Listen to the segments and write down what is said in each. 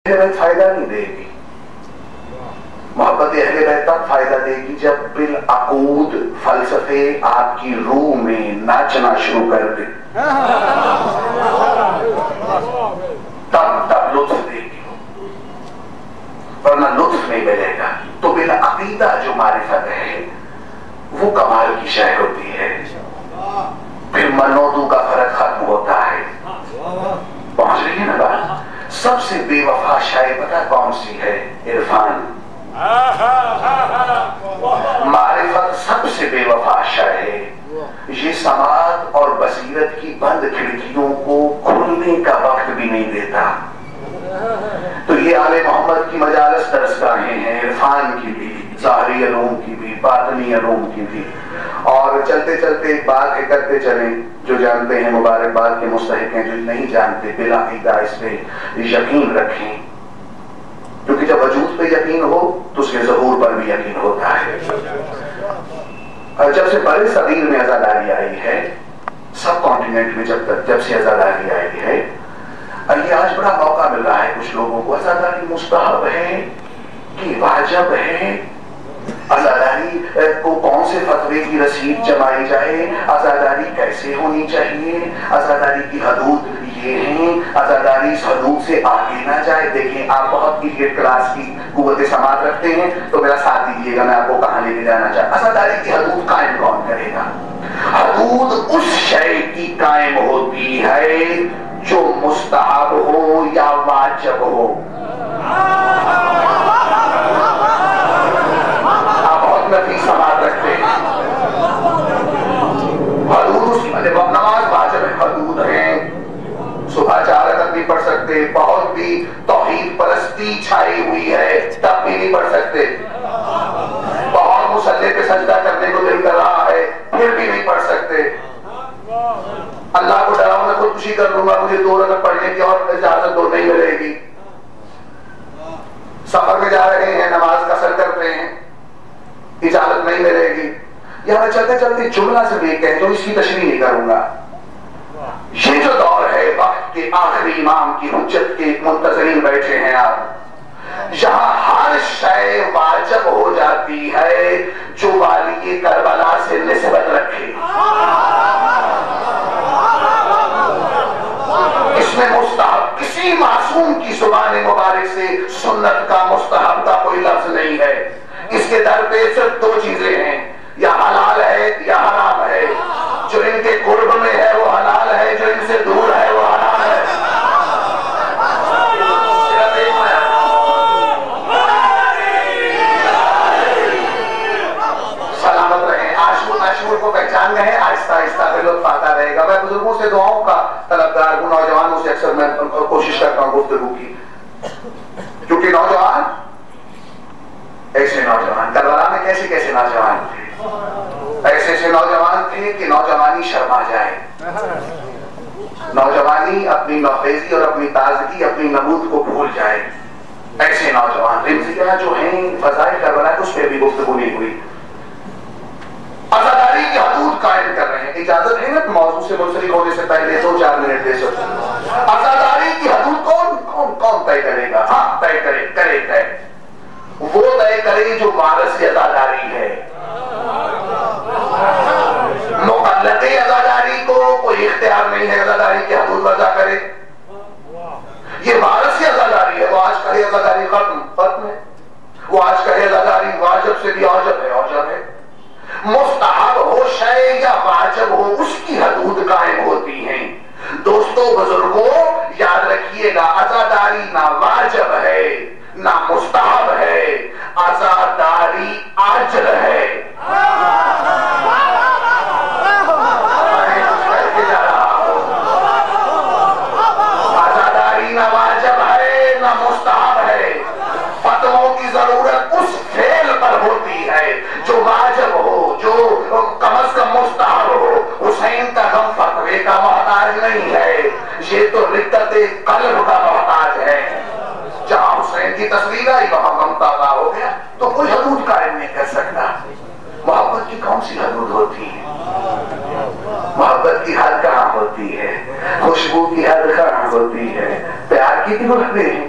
بیت فائدہ نہیں دے گی. محبت اہل بیت تب فائدہ دے گی جب بالعقود فلسفے آپ کی روح میں ناچنا شروع کر دے, تب لطف دے گی, ورنہ لطف نہیں ملے گا. تو بالعقیدہ جو معرفت ہے وہ کمال کی شے ہوتی ہے. پھر منوتو کا فرق ختم ہوتا ہے. پہنچ رہی ہے نا بات؟ سب سے بے وفا شے پتہ کون سی ہے؟ عرفان. معرفت سب سے بے وفا شے ہے. یہ سماعت اور بصیرت کی بند کھڑکیوں کو کھلنے کا وقت بھی نہیں دیتا. تو یہ آل محمد کی مجالس درسگاہیں ہیں, عرفان کی بھی, ظاہری علوم کی بھی, باطنی علوم کی بھی. اور چلتے چلتے ایک بات کرتے چلیں, جو جانتے ہیں مبارکباد کے مستحق ہیں, جو نہیں جانتے بالعقیدہ اس پہ یقین رکھیں, کیونکہ جب وجود پہ یقین ہو تو اس کے ظہور پر بھی یقین ہوتا ہے. جب سے برے صغیر میں عزاداری آئی ہے, سب کانٹیننٹ میں جب سے عزاداری آئی ہے, یہ آج بڑا موقع مل رہا ہے کچھ لوگوں کو. عزاداری مستحب ہے کہ واجب ہے؟ عزاداری کو کون سے فتوے کی رسید جمائی جائے؟ عزاداری کیسے ہونی چاہیے؟ عزاداری کی حدود یہ ہیں, عزاداری اس حدود سے آگے نہ جائے. دیکھیں آپ بہت ایلیٹ کلاس کی قوت سماعت رکھتے ہیں تو میرا ساتھ دیجیے گا, میں آپ کو کہاں لے کے جانا چاہتا. عزاداری کی حدود قائم کون کرے گا؟ حدود اس شے کی قائم ہوتی ہے جو مستحب ہو یا واجب ہو. آپ بہت نفیس سماعت رکھتے ہیں. حدود اس کی نماز واجب ہے, حدود ہیں. صبح 4 رکعت نہیں پڑھ سکتے, بہت بھی توحید پرستی چھائی ہوئی ہے تب بھی نہیں پڑھ سکتے. بہت مصلی پہ سجدہ کرنے کو دل کر رہا ہے پھر بھی نہیں پڑھ سکتے. اللہ کو ڈراؤ میں خودکشی کر لوں گا, مجھے 2 رکعت پڑھنے کی اور اجازت دو, نہیں ملے گی. سفر میں جا رہے ہیں, نماز قصر کرتے ہیں, اجازت نہیں ملے گی. یہاں چلتے چلتے جملہ سے بھی کہہ دو, اس کی تشریح نہیں کروں گا. یہ جو دور ہے وقت کے آخری امام کی حجت کے منتظرین بیٹھے ہیں آپ, یہاں ہر شے واجب ہو جاتی ہے جو والی کربلا سے نسبت رکھے. اس میں مستحب کسی معصوم کی زبان مبارک سے سنت کا مستحب کا کوئی لفظ نہیں ہے. اس کے در پہ صرف 2 چیزیں ہیں, یا حلال ہے یا حرام ہے. جو ان کے قرب میں ہے وہ حلال ہے, جو ان سے دور ہے وہ حرام ہے. سلامت رہیں. عاشور کو پہچان گئے, آہستہ آہستہ پہ لطف آتا رہے گا. میں بزرگوں سے دعاؤں کا طلبگار ہوں, نوجوانوں سے اکثر میں کوشش کرتا ہوں گفتگو کی, کیونکہ نوجوان ایسے نوجوان کربلا میں کیسے کیسے نوجوان تھے, ایسے ایسے نوجوان تھے کہ نوجوانی شرما جائے. نوجوانی اپنی نوخیزی اور اپنی تازگی, اپنی نبوت کو بھول جائے. ایسے نوجوان رمزیہ جو ہیں فضائل کربلا, اس پہ بھی گفتگو نہیں ہوئی. عزاداری کی حدود قائم کر رہے ہیں. اجازت ہے نا موضوع سے منسلک ہونے سے پہلے 2-4 منٹ دے سکتے ہیں. عزاداری کی حدود کون طے کرے گا؟ ہاں طے کرے وہ طے کرے جو وارث کی عزاداری ہے. مقلد عزاداری کو کوئی اختیار نہیں ہے عزاداری کی حدود وضع کرے. یہ وارث کی عزاداری ہے, وہ آج کہے عزاداری ختم ہے, وہ آج کہے عزاداری واجب سے بھی اوجب ہے. مستحب ہو شے یا واجب ہو, اس کی حدود قائم ہوتی ہیں. دوستو بزرگوں یاد رکھیے گا, عزاداری نہ واجب ہے نہ مستحب ہے, عزاداری اجر ہے. عزاداری نہ واجب ہے نہ مستحب ہے. فتووں کی ضرورت اس فعل پر ہوتی ہے جو واجب ہو, جو کم از کم مستحب ہو. حسین کا غم فتوے کا محتاج نہیں ہے, یہ تو رقت قلب کا محتاج ہے. جہاں حسین کی تصویر آئی وہاں غم تازہ ہو گیا, تو کوئی حدود قائم نہیں کر سکتا. محبت کی کون سی حدود ہوتی ہے؟ محبت کی حد کہاں ہوتی ہے؟ خوشبو کی حد کہاں ہوتی ہے؟ پیار کی بھی حدیں ہیں.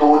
2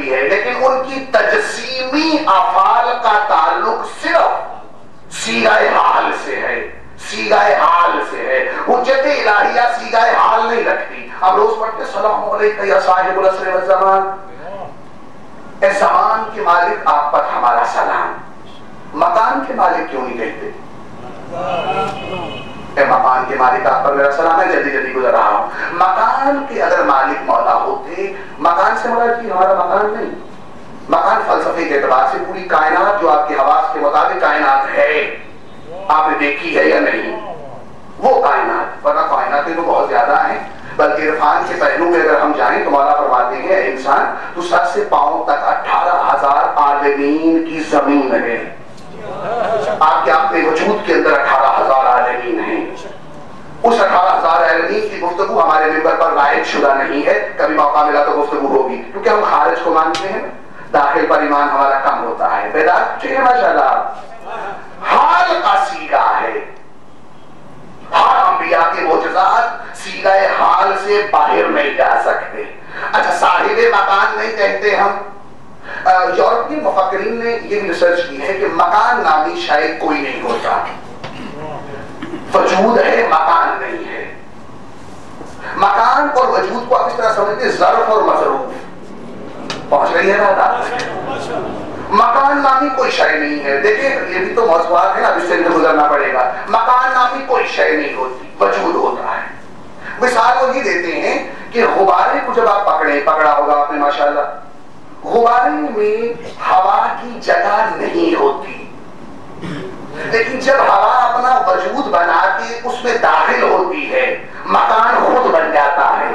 سکتی ہے، لیکن ان کی تجسیمی افعال کا تعلق صرف سیغہ حال سے ہے، سیغہ حال سے ہے۔ حجت الہیہ سیغہ حال نہیں رکھتی۔ ہم روز پڑھتے السلام علیکم یا صاحب العصر والزمان، اے زمان کے مالک آپ پر ہمارا سلام۔ مکان کے مالک کیوں نہیں کہتے؟ اے مکان کے مالک آپ پر میرا سلام ہے، جلدی جلدی گزر رہا ہوں۔ مکان کے اگر مالک مولا ہوتے، مکان سے مراد کی ہمارا مکان نہیں، مکان فلسفے کے اعتبار سے پوری کائنات جو آپ کے حواس کے مطابق کائنات ہے، آپ نے دیکھی ہے یا نہیں، وہ کائنات، ورنہ کائناتیں تو بہت زیادہ ہیں، بلکہ عرفان کے پہلو میں اگر ہم جائیں تو مولا فرماتے ہیں اے انسان تو سر سے پاؤں تک 18,000 عالمین کی زمین ہے۔ آپ کے اپنے وجود کے اندر 18,000 عالمین ہیں۔ اس 18,000 عالمین کی گفتگو ہمارے ممبر پر رائج شدہ نہیں ہے، کبھی موقع ملا تو گفتگو ہوگی، کیونکہ ہم خارج کو مانتے ہیں، داخل پر ایمان ہمارا کم ہوتا ہے۔ بیدار پوچھے ماشاءاللہ، حال کا سیغہ ہے۔ ہر انبیاء کے معجزات سیغہ حال سے باہر نہیں جا سکتے۔ اچھا، صاحب مکان نہیں کہتے ہم۔ یورپی مفکرین نے یہ بھی ریسرچ کی ہے کہ مکان نامی شاید کوئی نہیں ہوتا، وجود ہے مکان نہیں ہے۔ مکان اور وجود کو آپ اس طرح سمجھتے ہیں ظرف اور مظروف، پہنچ رہی ہے نا؟ مکان نامی کوئی شے نہیں ہے۔ دیکھیں یہ بھی تو موضوعات ہے نا، جس سے گزرنا پڑے گا۔ مکان نامی کوئی شے نہیں ہوتی، وجود ہوتا ہے۔ مثال وہ یہ دیتے ہیں کہ غبارے کو جب آپ پکڑا ہوگا آپ نے ماشاءاللہ، غبارے میں ہوا کی جگہ نہیں ہوتی، لیکن جب ہوا اپنا وجود بنا کے اس میں داخل ہوتی ہے، مکان خود بن جاتا ہے۔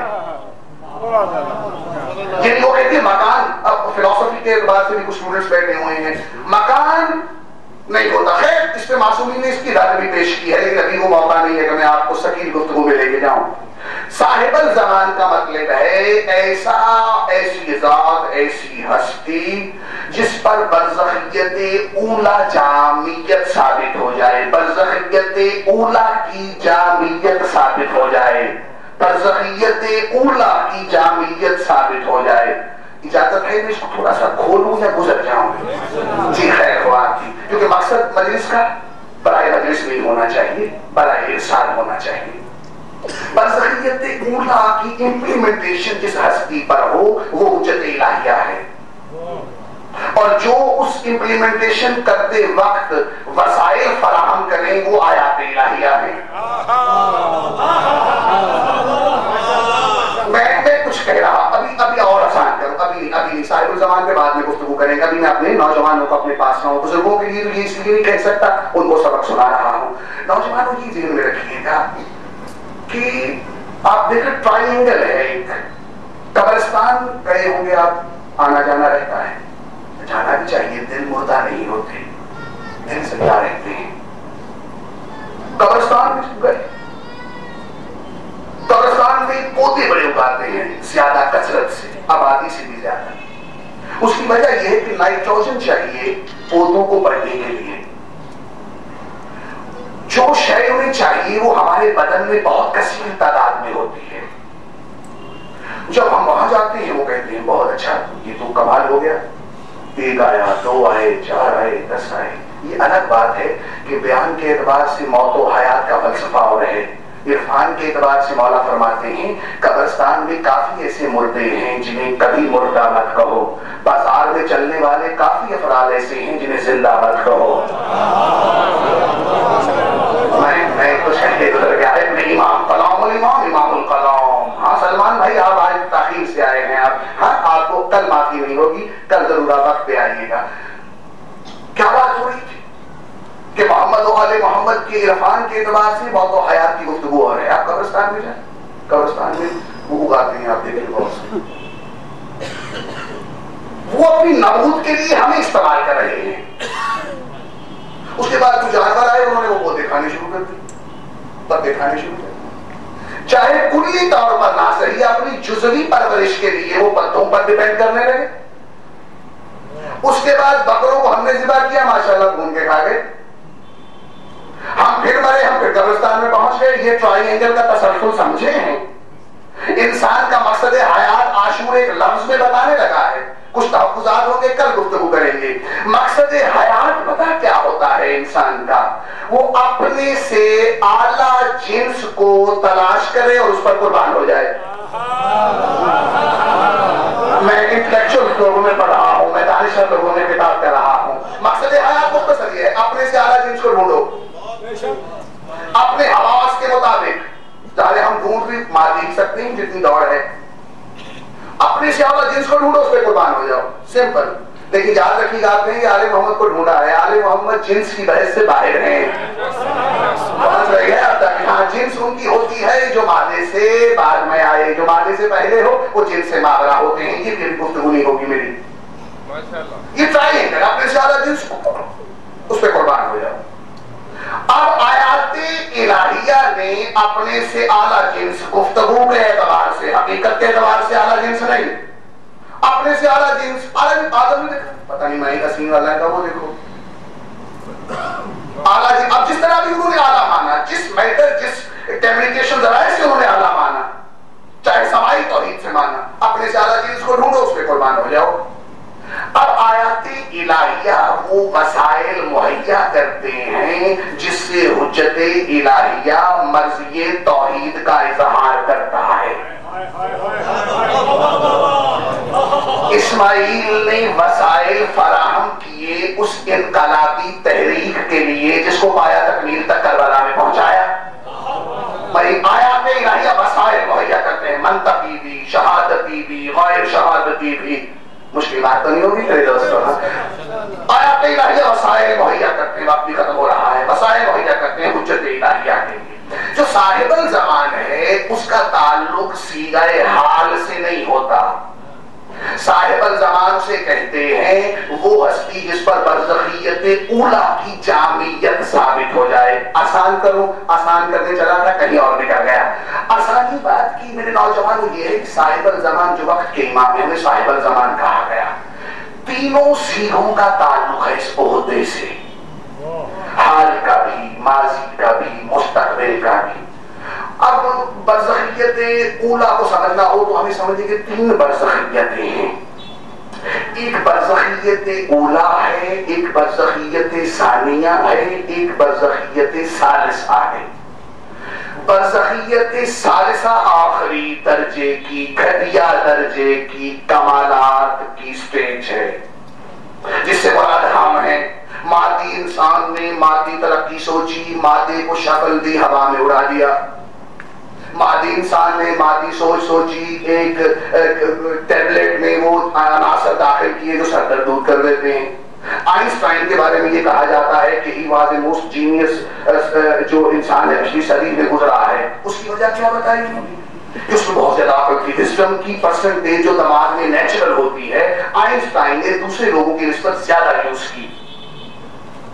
یعنی وہ کہتے ہیں مکان، اب فلسفی کے اعتبار سے بھی کچھ اسٹوڈنٹس بیٹھے ہوئے ہیں، مکان نہیں ہوتا۔ خیر اس پہ معصومین نے اس کی رد بھی پیش کی ہے، لیکن ابھی وہ موقع نہیں ہے کہ میں آپ کو ثقیل گفتگو میں لے کے جاؤں۔ صاحب الزمان کا مطلب ہے ایسی ذات، ایسی ہستی جس پر برزخیت اولا جامعیت ثابت ہو جائے، برزخیت اولا کی جامعیت ثابت ہو جائے، برزخیت اولا کی جامعیت ثابت ہو جائے۔ اجازت ہے میں اس کو تھوڑا سا کھولوں یا گزر جاؤں؟ جی خیر خواہ کی، کیونکہ مقصد مجلس کا برائے مجلس نہیں ہونا چاہیے، برائے ارشاد ہونا چاہیے۔ برزخیت اولا کی امپلیمنٹیشن جس ہستی پر ہو وہ حجت الہیہ ہے، اور جو اس امپلیمنٹیشن کرتے وقت وسائل فراہم کریں وہ آیات الہیہ ہیں۔ میں کچھ کہہ رہا، ابھی اور آسان کروں، ابھی صاحب الزمان پہ بعد میں گفتگو کریں گے۔ ابھی میں اپنے نوجوانوں کو اپنے پاس لاؤں، بزرگوں کے لیے تو یہ اس لیے نہیں کہہ سکتا، ان کو سبق سنا رہا ہوں۔ نوجوانوں کی ذہن میں رکھیے گا کہ آپ دیکھیں ٹرائنگل ہے ایک، قبرستان گئے ہوں گے آپ، آنا جانا رہتا ہے، جانا بھی چاہیے، دل مردہ نہیں ہوتے، دل زندہ رہتے ہیں۔ قبرستان میں گئے، قبرستان میں پودے بڑے اگاتے ہیں زیادہ کثرت سے، آبادی سے بھی زیادہ۔ اس کی وجہ یہ ہے کہ نائٹروجن چاہیے پودوں کو بڑھنے کے لیے۔ جو شے انہیں چاہیے وہ ہمارے بدن میں بہت کثیر تعداد میں ہوتی ہے۔ جب ہم وہاں جاتے ہیں وہ کہتے ہیں بہت اچھا، یہ تو کمال ہو گیا، 1 آیا، 2 آئے، 4 آئے، 10 آئے۔ یہ الگ بات ہے کہ بیان کے اعتبار سے موت و حیات کا فلسفہ اور ہے۔ عرفان کے اعتبار سے مولا فرماتے ہیں قبرستان میں کافی ایسے مردے ہیں جنہیں کبھی مردہ مت کہو، بازار میں چلنے والے کافی افراد ایسے ہیں جنہیں زندہ مت کہو۔ میں کچھ کہتے گزر گیا ہے، امام کلام امام الکلام۔ ہاں سلمان بھائی آپ آج تاخیر سے آئے ہیں، ہاں آپ کو کل معافی نہیں ہوگی، کل ضرور آپ وقت پہ آئیے گا۔ کیا بات ہو رہی تھی کہ محمد و آل محمد کے عرفان کے اعتبار سے موت و حیات کی گفتگو ہو رہی ہے۔ آپ قبرستان میں جائیں، قبرستان میں وہ اگاتے ہیں، آپ دیکھیں بہت سے، وہ اپنی نبوت کے لیے ہمیں استعمال کر رہے ہیں۔ اس کے بعد جو جانور آئے انہوں نے وہ پودے کھانے شروع کر دی، پتے کھانے شروع کر دی، چاہے کلی طور پر نہ صحیح، اپنی جزوی پرورش کے لیے وہ پتوں پر ڈیپینڈ کرنے لگے۔ اس کے بعد بکروں کو ہم نے ذبح کیا، ماشاءاللہ بھون کے کھا گئے، ہم پھر مرے، ہم پھر قبرستان میں پہنچ گئے۔ یہ ٹرائی اینگل کا تسلسل سمجھے ہیں؟ انسان کا مقصد حیات عاشور ایک لفظ میں بتانے لگا ہے، کچھ چاہیے. مقصد حیات پتہ کیا ہوتا ہے انسان کا؟ وہ اپنے سے اعلیٰ جنس کو تلاش کرے اور اس پر قربان ہو جائے. میں انٹلیکچوئل لوگوں میں پڑھ رہا ہوں, میں دانشور لوگوں میں کتاب کر رہا ہوں. مقصد حیات مختصر یہ ہے, اپنے سے اعلیٰ جنس کو ڈھونڈو اپنے حواس کے مطابق. چاہے ہم ڈھونڈ بھی مادی سکتے ہیں جتنی دوڑ ہے, اپنے سے اعلیٰ جنس کو ڈھونڈو, اس پہ قربان ہو جاؤ. سمپل. لیکن یاد رکھیے گا, آپ نے آل محمد کو ڈھونڈا ہے, آل محمد جنس کی بحث سے باہر ہیں. سمجھ رہی ہے اب تک؟ ہاں, جنس ان کی ہوتی ہے جو مادے سے بعد میں آئے, جو مادے سے پہلے ہو وہ جنس سے ماورا ہوتے ہیں. یہ بھی گفتگو نہیں ہوگی میری. یہ ٹرائنگل, اپنے سے اعلیٰ جنس کو اس پہ قربان ہو جاؤ. اب آیات الہیہ نے اپنے سے اعلیٰ جنس, گفتگو کے اعتبار سے, حقیقت کے اعتبار سے اعلیٰ جنس نہیں, اپنے سے اعلیٰ جنس. آدم نے پتہ نہیں مائی کا سین والا ہے کا, وہ دیکھو اعلیٰ جنس. اب جس طرح بھی انہوں نے اعلیٰ مانا, جس میٹر جس کمیونیکیشن ذرائع سے انہوں نے اعلیٰ مانا, چاہے سماعی توحید سے مانا, اپنے سے اعلیٰ جنس کو ڈھونڈو, اس پہ قربان ہو جاؤ. اب آیات الہیہ وہ وسائل مہیا کرتے ہیں جس سے حجت الہیہ مرضی توحید کا اظہار کرتا ہے. اسماعیل نے وسائل فراہم کیے اس انقلابی تحریک کے لیے جس کو پایا تکمیل تک کربلا میں پہنچایا. بھائی آیات الہیہ وسائل مہیا کرتے ہیں, منطقی بھی, شہادتی بھی, غیر شہادتی بھی. مشکل بات تو نہیں ہوگی میرے دوستوں. آیات الہیہ وسائل مہیا کرتے ہیں, وقت بھی ختم ہو رہا ہے. وسائل مہیا کرتے ہیں حجت الہیہ کے لیے. جو صاحب الزمان ہے اس کا تعلق صیغہ حال سے نہیں ہوتا. صاحب الزمان سے کہتے ہیں وہ ہستی جس پر برزخیت اولا کی جامعیت ثابت ہو جائے. آسان کرو, آسان کرنے چلا تھا کہیں اور نکل گیا. آسانی بات کی میرے نوجوانوں یہ ہے کہ صاحب الزمان جو وقت کے امام ہیں انہیں صاحب الزمان کہا گیا. تینوں صیغوں کا تعلق ہے اس عہدے سے, حال کا بھی, ماضی کا بھی, مستقبل کا بھی. اب برزخیت اولا کو سمجھنا ہو تو ہمیں سمجھیں کہ تین برزخیتیں ہیں. ایک برزخیت اولا ہے, ایک برزخیت ثانیہ ہے, ایک برزخیت ثالثہ ہے. برزخیت ثالثہ آخری درجے کی, گھٹیا درجے کی, کمالات کی سٹیج ہے جس سے مراد ہم ہیں. مادی انسان نے مادی ترقی سوچی, مادے کو شکل دی, ہوا میں اڑا دیا. مادی انسان نے مادی سوچ سوچی, ایک ٹیبلٹ میں وہ عناصر داخل کیے جو سر درد دور کر دیتے ہیں. آئنسٹائن کے بارے میں یہ کہا جاتا ہے کہ he was a most genius جو انسان ہے پچھلی صدی میں گزرا ہے. اس کی وجہ کیا بتائی ہوگی؟ اس میں بہت زیادہ عقل کی وزڈم کی پرسنٹیج جو دماغ میں نیچرل ہوتی ہے آئنسٹائن نے دوسرے لوگوں کی نسبت زیادہ یوز کی.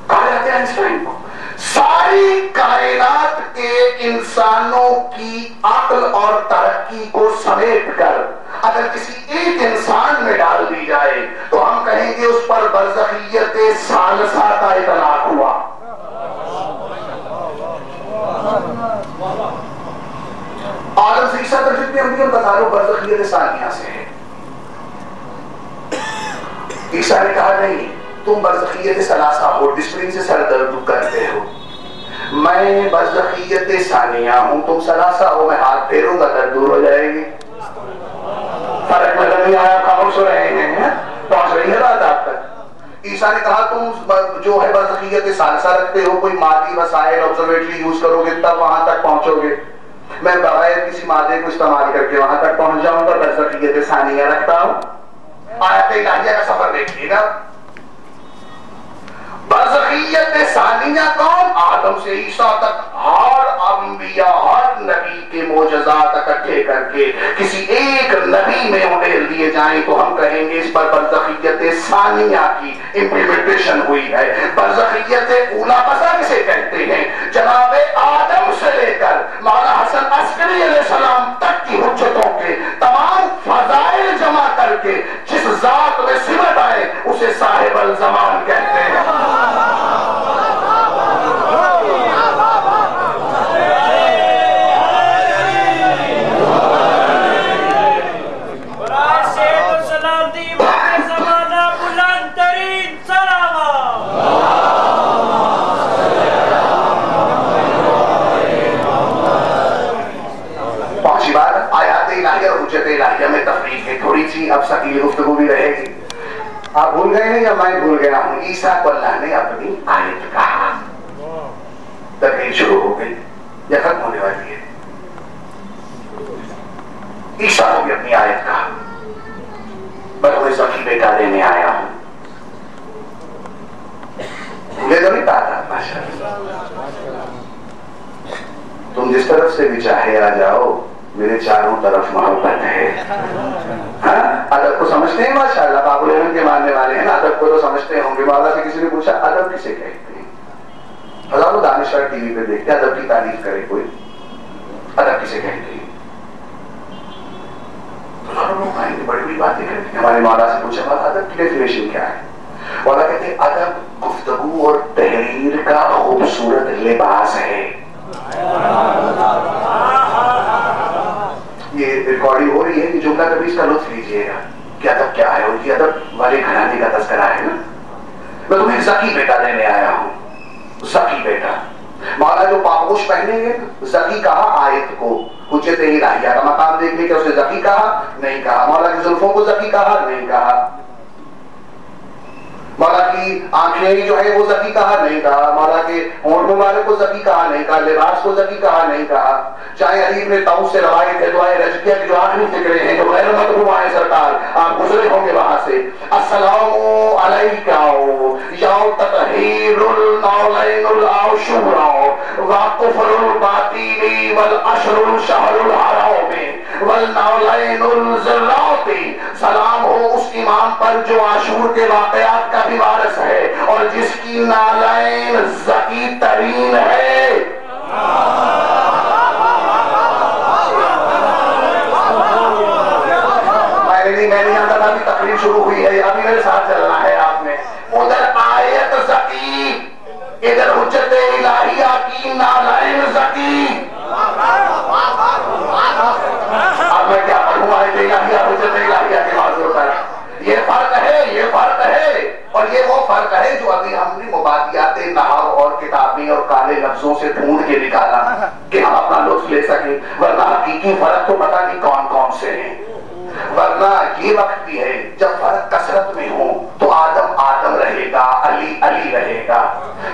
کہا جاتا ہے آئنسٹائن کو ساری کائنات کے انسانوں کی عقل اور ترقی کو سمیٹ کر اگر کسی ایک انسان میں ڈال دی جائے تو ہم کہیں گے اس پر برزخیت ثالثہ کا اطلاق ہوا. آدم سے عیسیٰ تک جتنے انبیاء بتا رہے ہو برزخیت ثانیہ سے ہے. عیسیٰ نے کہا نہیں, تم برزخیت ثلاثہ ہو, ڈسپلن سے سر درد کرتے ہو. میں برزخیت ثانیہ ہوں, تم ثلاثہ ہو, میں ہاتھ پھیروں گا درد دور ہو جائے گی. فرق نظر نہیں آیا, خاموش ہو رہے ہیں, پہنچ رہی ہے بات آپ تک. عیسیٰ نے کہا تم جو ہے برزخیت ثالثہ رکھتے ہو, کوئی مادی وسائل آبزرویٹری یوز کرو گے تب وہاں تک پہنچو گے. میں بغیر کسی مادے کو استعمال کر کے وہاں تک پہنچ جاؤں گا, برزخیت ثانیہ رکھتا ہوں. آیات الہیہ کا سفر دیکھیے گا. برزخیت ثانیہ کون؟ آدم سے عیسیٰ تک ہر انبیاء, ہر نبی کے معجزات اکٹھے کر کے کسی ایک نبی میں انڈیل دیے جائیں تو ہم کہیں گے اس پر برزخیت ثانیہ کی امپلیمنٹیشن ہوئی ہے. برزخیت اولا پسا کسے کہتے ہیں؟ جناب آدم سے لے کر مولانا حسن عسکری علیہ السلام تک کی حجتوں کے تمام فضائل جمع کر کے جس ذات میں صفت آئے اسے صاحب الزمان کہتے ہیں. ثقیل گفتگو بھی رہے گی. آپ بھول گئے ہیں یا میں بھول گیا ہوں؟ عیسیٰ کو اللہ نے اپنی آیت کہا. تقریر شروع ہو گئی یا ختم ہونے والی ہے؟ عیسیٰ کو بھی اپنی آیت کہا. میں تمہیں ذکی بیٹا دینے آیا ہوں. مجھے تو نہیں کہا تھا ماشاءاللہ. تم جس طرف سے بھی چاہے آ جاؤ، میرے چاروں طرف محبت ہے. ہاں ادب کو سمجھتے ہیں ماشاءاللہ، باب العلم کے ماننے والے ہیں نا، ادب کو تو سمجھتے ہوں گے. مولا سے کسی نے پوچھا ادب کسے کہتے ہیں؟ ہزاروں دانشور ٹی وی پہ دیکھتے ہیں، ادب کی تعریف کرے کوئی، ادب کسے کہتے ہیں؟ ہزاروں لوگ آئیں گے بڑی بڑی باتیں کرتے ہیں. ہمارے مولا سے پوچھا بات ادب کی ڈیفینیشن کیا ہے؟ مولا کہتے ہیں ادب گفتگو اور تحریر کا خوبصورت لباس ہے. یہ ریکارڈنگ ہو رہی ہے، یہ جملہ کبھی اس کا لطف لیجیے گا کہ ادب کیا ہے. اور یہ ادب والے گھرانے کا تذکرہ ہے نا. میں تمہیں ذکی بیٹا دینے آیا ہوں. ذکی بیٹا. مولا جو پاپوش پہنیں گے، ذکی کہا آیت کو، حجت الہیہ کا مقام دیکھنے کے اسے ذکی کہا نہیں کہا. مولا کی زلفوں کو ذکی کہا نہیں کہا. مولا کی آنکھیں جو ہے وہ ذکی کہا نہیں کہا. مولا کے ہونٹ مبارک کو ذکی کہا نہیں کہا. لباس کو ذکی کہا نہیں کہا. چاہے علی ابن طاؤس سے روایت ہے دعائے رجبیہ کی جو آخری فکرے ہیں جو غیر مطبوع ہیں سرکار، آپ گزرے ہوں گے وہاں سے. السلام علیکہ یوم تطہیر النولین العاشورا وکفر الباطل والعشر الشہر الحرام والنولین الذرات. سلام ہو اس امام پر جو عاشور کے واقعات کا بھی وارث ہے اور جس کی نالین ذکی ترین ہے. میں نہیں آتا تھا، ابھی تقریر شروع ہوئی ہے، ابھی میرے ساتھ چلنا ہے آپ نے. ادھر آیت ذکی، ادھر حجت الہیہ کی نالین ذکی. اب میں کیا پڑھوں آیت الہیہ حجت الہیہ کے موضوع پر؟ یہ فرق ہے، یہ فرق ہے. اور یہ وہ فرق ہے جو ابھی ہم نے مبادیات نحو اور کتابی اور کالے لفظوں سے ڈھونڈ کے نکالا کہ ہم اپنا لطف لے سکیں، ورنہ حقیقی فرق تو پتہ نہیں کون کون سے ہیں. ورنہ یہ وقت بھی ہے جب فرق کثرت میں ہو تو آدم آدم رہے گا، علی علی رہے گا.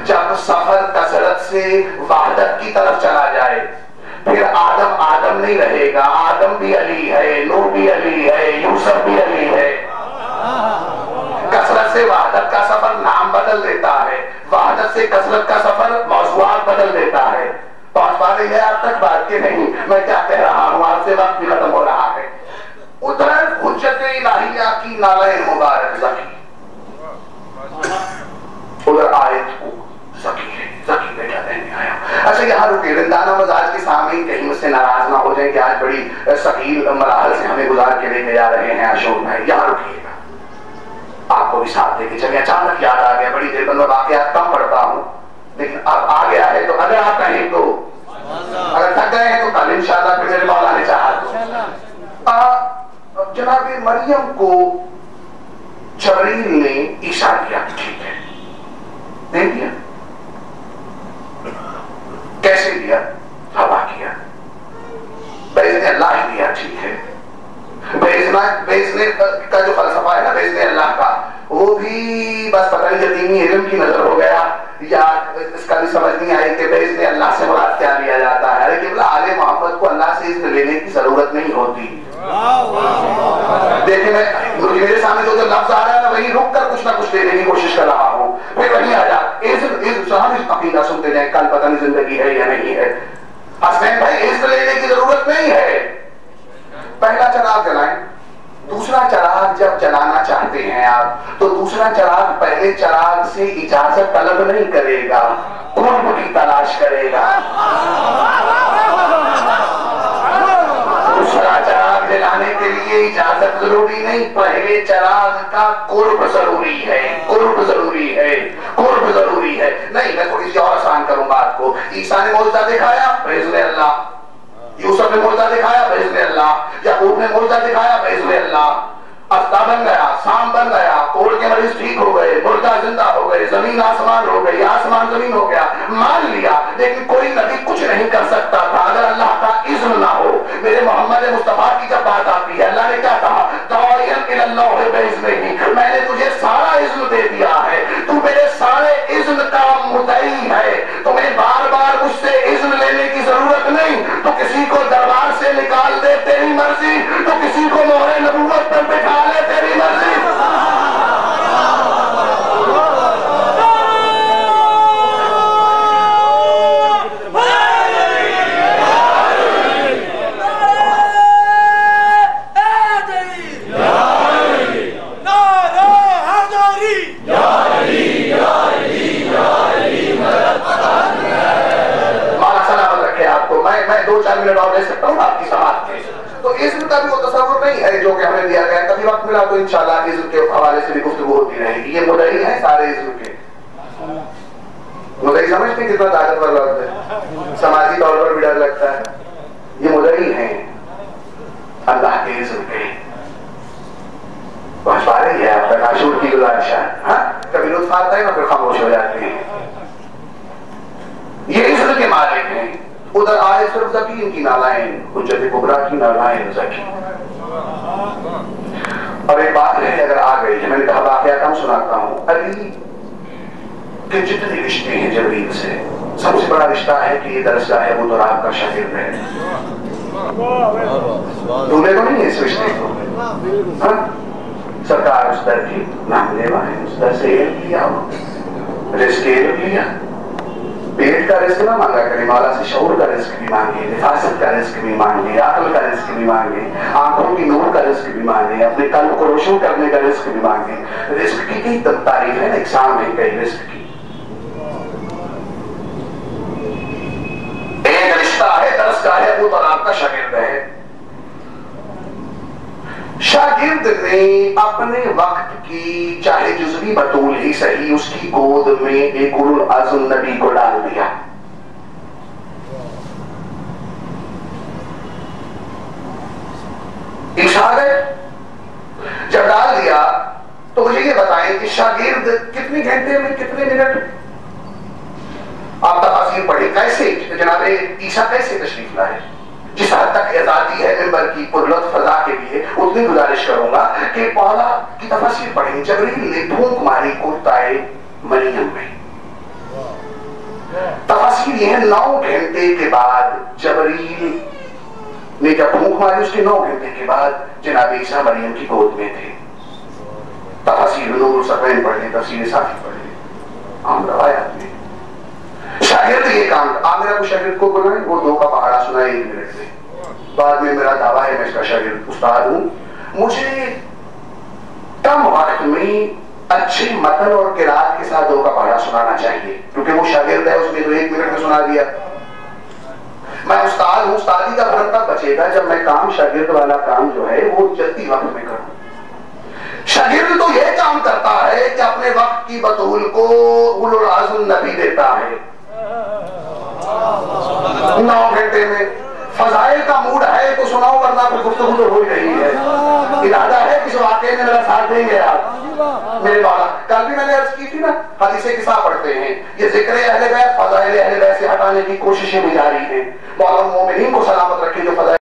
جب سفر کثرت سے وحدت کی طرف چلا جائے پھر آدم آدم نہیں رہے گا. آدم بھی علی ہے، نوح بھی علی ہے، یوسف بھی علی ہے. کثرت سے وحدت کا سفر نام بدل دیتا ہے، وحدت سے کثرت کا سفر موضوعات بدل دیتا ہے. پہنچ پا رہی ہے آپ تک بات کے نہیں؟ میں کیا کہہ رہا ہوں، آپ سے وقت بھی ختم ہو رہا ہے. ادھر حجت الہیہ کی نالین مبارک ذکی، ادھر آیت کو ذکی ہے. ذکی بیٹا دینے آیا. اچھا یہاں رکے، رندانہ مزاج کے سامنے کہیں مجھ سے ناراض نہ ہو جائیں کہ آج بڑی ثقیل مراحل سے ہمیں گزار کے لے کے جا رہے ہیں اشوک بھائی. یہاں رکیے گا، آپ کو بھی ساتھ لے کے چلے. اچانک یاد آ گیا، بڑی دیر بعد میں واقعات کم پڑھتا ہوں لیکن اب آ گیا ہے تو اگر آپ کہیں تو، اگر تھک گئے ہیں تو کل انشاءاللہ پھر میرے مولا نے چاہا تو. جناب مریم کو جبریل نے عیسیٰ دیا، ٹھیک ہے، دے دیا. کیسے دیا؟ ہوا کیا. بیزن اللہ ہی دیا، ٹھیک ہے. بیزنے کا جو فلسفہ ہے نا بیزنے اللہ کا، وہ بھی بس پتہ نہیں یتیمی علم کی نظر ہو گیا یا اس کا بھی سمجھ نہیں آئی کہ بیزنے اللہ سے مراد کیا لیا جاتا ہے. لیکن آل محمد کو اللہ سے اذن لینے کی ضرورت نہیں ہوتی. دیکھیں میرے سامنے جو لفظ آ رہا ہے میں وہی رک کر کچھ نہ کچھ دینے کی کوشش کر رہا ہوں، پھر وہی آ جا عقیدہ سنتے جائیں، کل پتہ نہیں زندگی ہے یا نہیں ہے. حسین بھائی اذن لینے کی ضرورت نہیں ہے. پہلا چراغ جلائیں، دوسرا چراغ جب جلانا چاہتے ہیں آپ تو دوسرا چراغ پہلے چراغ سے اجازت طلب نہیں کرے گا، قرب کی تلاش کرے گا. دوسرا چراغ جلانے کے لیے اجازت ضروری نہیں، پہلے چراغ کا قرب ضروری ہے. قرب ضروری ہے، قرب ضروری ہے. نہیں میں تھوڑی سی اور آسان کروں بات کو. عیسیٰ نے معجزہ دکھایا، باذن اللہ. یوسف نے معجزہ دکھایا، باذن اللہ. یعقوب نے معجزہ دکھایا، باذن اللہ. افتا بن گیا، سام بن گیا، کوڑ کے مریض ٹھیک ہو گئے، مردہ زندہ ہو گئے، زمین آسمان ہو گئی، آسمان زمین ہو گیا. مان لیا، لیکن کوئی نبی کچھ نہیں کر سکتا تھا اگر اللہ کا اذن نہ ہو. میرے محمد مصطفیٰ کی جب بات آتی ہے اللہ نے کیا کہا؟ داعیاً الی اللہ بإذنہ، میں نے تجھے سارا اذن دے دیا ہے، تو میرے سارے اذن کا مدعی ہے، تمہیں بار بار مجھ سے اذن لینے کی ضرورت نہیں، تو کسی کو دربار سے نکال دے تیری مرضی، تو کسی کو مہر نبوت پر بٹھا لے تیری مرضی۔ میں 2-4 منٹ اور لے سکتا ہوں آپ کی سماعت کے۔ تو اذن کا بھی وہ تصور نہیں ہے جو کہ ہمیں دیا گیا ہے، کبھی وقت ملا تو انشاءاللہ اذن کے حوالے سے بھی گفتگو ہوتی رہے گی۔ یہ مدعی ہیں سارے اذن کے، مدعی سمجھتے ہیں کتنا طاقتور لفظ ہے، سماجی طور پر بھی ڈر لگتا ہے۔ یہ مدعی ہیں اللہ کے اذن کے۔ پہنچ پا رہی ہے آپ تک عاشور کی گزارشات؟ ہاں کبھی لطف آتا ہے نا پھر خاموش ہو جاتے ہیں۔ یہ اذن کے مالک ہیں۔ ادھر آئے صرف ذکین کی نالائن، حجت کبریٰ کی نالائن ذکین۔ اور ایک بات ہے اگر آ گئی ہے، میں نے کہا واقعہ کم سناتا ہوں، علی کے جتنے رشتے ہیں جبریل سے، سب سے بڑا رشتہ ہے کہ یہ درسگاہ ابو تراب کا شاگرد ہے۔ دھونے تو نہیں ہے اس رشتے کو؟ سرکار اس در کی نام لیوا ہے، اس در سے علم لیا، رزق علم لیا۔ پیٹ کا رزق نہ مانگا کرے، مولا سے شعور کا رزق بھی مانگے، حفاظت کا رزق بھی مانگے، عقل کا رزق بھی مانگے، آنکھوں کی نور کا رزق بھی مانگے، اپنے قلب کو روشن کرنے کا رزق بھی مانگے۔ رزق کی کئی تعریف ہے، اقسام ہے کئی رزق کی۔ ایک رشتہ ہے درسگاہ ابو تراب کا شاگرد ہے۔ شاگرد نے اپنے وقت کی چاہے جزوی بطول ہی صحیح اس کی گود میں ایک اولو العزم نبی کو ڈال دیا۔ ارشاد ہے جب ڈال دیا تو مجھے یہ بتائیں کہ شاگرد کتنے گھنٹے میں کتنے منٹ آپ تفاصیل پڑھیں کیسے جناب عیسیٰ کیسے تشریف لائے۔ جس حد تک آزادی ہے ممبر کی پرلطف فضا کے لیے اتنی گزارش کروں گا کہ پولا کی تفاصیل پڑھیں۔ جبریل نے پھونک ماری کرتائے مریم میں، تفاصیل یہ ہے 9 گھنٹے کے بعد جبریل نے جب پھونک ماری اس کے 9 گھنٹے کے بعد جناب عیسیٰ مریم کی گود میں تھے۔ تفاصیل نور سفین پڑھ لیں، تفسیر صافی پڑھ لیں، عام روایات میں شاگرد یہ کام آپ میرا کوئی شاگرد کو بنائیں وہ 2 کا پہاڑا سنائے 1 منٹ میں، بعد میں میرا دعویٰ ہے میں اس کا شاگرد استاد ہوں، مجھے کم وقت میں اچھے متن اور قرات کے ساتھ 2 کا پہاڑا سنانا چاہیے، کیونکہ وہ شاگرد ہے اس نے تو 1 منٹ میں سنا دیا۔ میں استاد ہوں، استادی کا بھرم تب بچے گا جب میں کام شاگرد والا کام جو ہے وہ جلدی وقت میں کروں۔ شاگرد تو یہ کام کرتا ہے کہ اپنے وقت کی بطول کو اولو العزم نبی دیتا ہے 9 گھنٹے میں۔ فضائل کا موڈ ہے تو سناؤ ورنہ پھر گفتگو تو ہو ہی رہی ہے۔ ارادہ ہے کس واقعے میں میرا ساتھ دیں گے آپ میرے مولا۔ کل بھی میں نے عرض کی تھی نا حدیث قصہ پڑھتے ہیں، یہ ذکر اہل بیت فضائل اہل بیت سے ہٹانے کی کوششیں بھی جاری ہیں۔ مولا مومنین کو سلامت رکھے جو فضائل